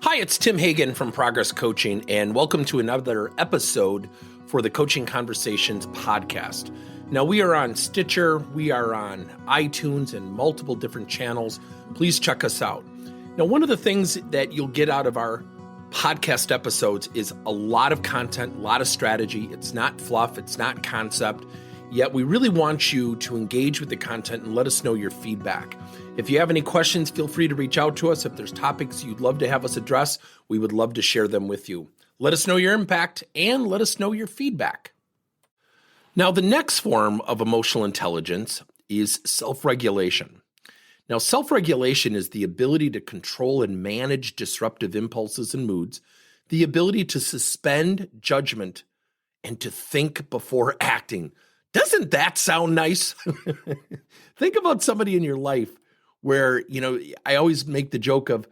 Hi, it's Tim Hagan from Progress Coaching, and welcome to another episode for the Coaching Conversations podcast. Now, we are on Stitcher, we are on iTunes, and multiple different channels. Please check us out. Now, one of the things that you'll get out of our podcast episodes is a lot of content, a lot of strategy. It's not fluff, it's not concept, yet we really want you to engage with the content and let us know your feedback. If you have any questions, feel free to reach out to us. If there's topics you'd love to have us address, we would love to share them with you. Let us know your impact and let us know your feedback. Now, the next form of emotional intelligence is self-regulation. Now, self-regulation is the ability to control and manage disruptive impulses and moods, the ability to suspend judgment and to think before acting. Doesn't that sound nice? Think about somebody in your life where, I always make the joke of,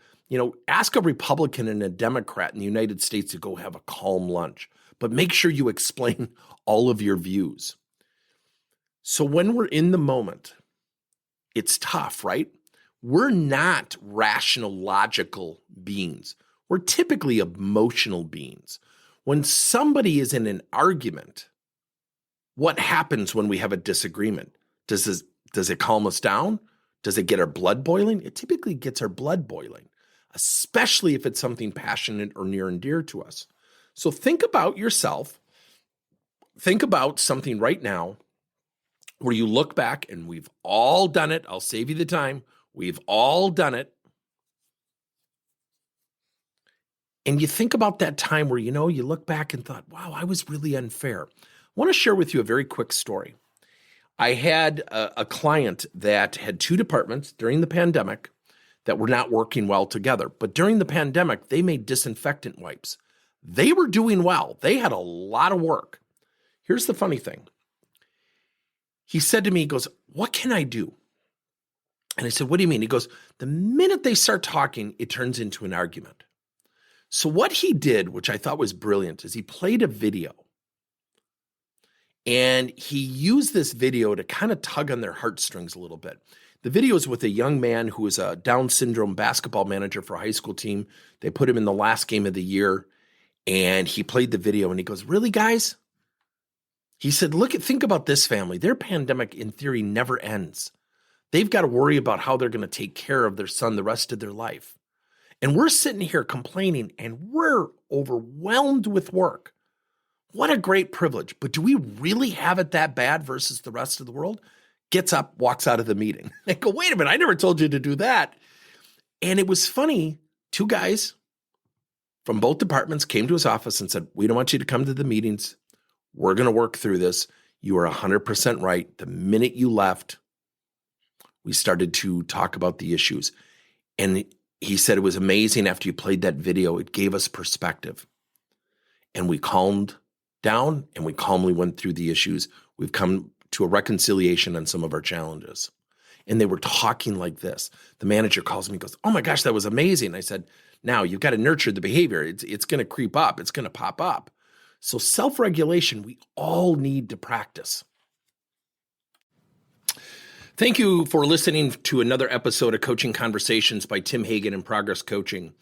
ask a Republican and a Democrat in the United States to go have a calm lunch, but make sure you explain all of your views. So when we're in the moment, it's tough, right? We're not rational, logical beings. We're typically emotional beings. When somebody is in an argument, what happens when we have a disagreement? Does it calm us down? Does it get our blood boiling? It typically gets our blood boiling, especially if it's something passionate or near and dear to us. So think about yourself. Think about something right now where you look back, and we've all done it. I'll save you the time. We've all done it. And you think about that time where, you look back and thought, wow, I was really unfair. I want to share with you a very quick story. I had a client that had two departments during the pandemic that were not working well together. But during the pandemic, they made disinfectant wipes. They were doing well. They had a lot of work. Here's the funny thing. He said to me, he goes, "What can I do?" And I said, "What do you mean?" He goes, "The minute they start talking, it turns into an argument." So what he did, which I thought was brilliant, is he played a video. And he used this video to kind of tug on their heartstrings a little bit. The video is with a young man who is a Down syndrome basketball manager for a high school team. They put him in the last game of the year, and he played the video, and he goes, "Really, guys?" He said, think about this family. Their pandemic, in theory, never ends. They've got to worry about how they're going to take care of their son the rest of their life. And we're sitting here complaining, and we're overwhelmed with work. What a great privilege. But do we really have it that bad versus the rest of the world? Gets up, walks out of the meeting. I go, "Wait a minute, I never told you to do that." And it was funny. Two guys from both departments came to his office and said, "We don't want you to come to the meetings. We're going to work through this. You are 100% right. The minute you left, we started to talk about the issues." And he said it was amazing after you played that video. It gave us perspective. And we calmed down, and we calmly went through the issues. We've come to a reconciliation on some of our challenges. And they were talking like this. The manager calls me and goes, "Oh my gosh, that was amazing." I said, "Now you've got to nurture the behavior. It's going to creep up. It's going to pop up." So self-regulation, we all need to practice. Thank you for listening to another episode of Coaching Conversations by Tim Hagan and Progress Coaching.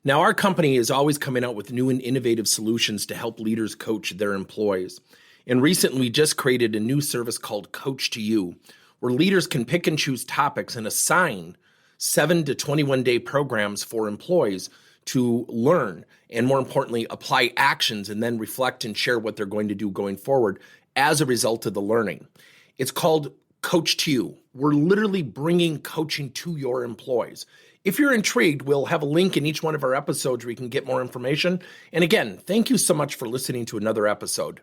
Now, our company is always coming out with new and innovative solutions to help leaders coach their employees. And recently, we just created a new service called Coach to You, where leaders can pick and choose topics and assign 7 to 21-day programs for employees to learn and, more importantly, apply actions and then reflect and share what they're going to do going forward as a result of the learning. It's called Coach to You. We're literally bringing coaching to your employees. If you're intrigued, we'll have a link in each one of our episodes where you can get more information. And again, thank you so much for listening to another episode.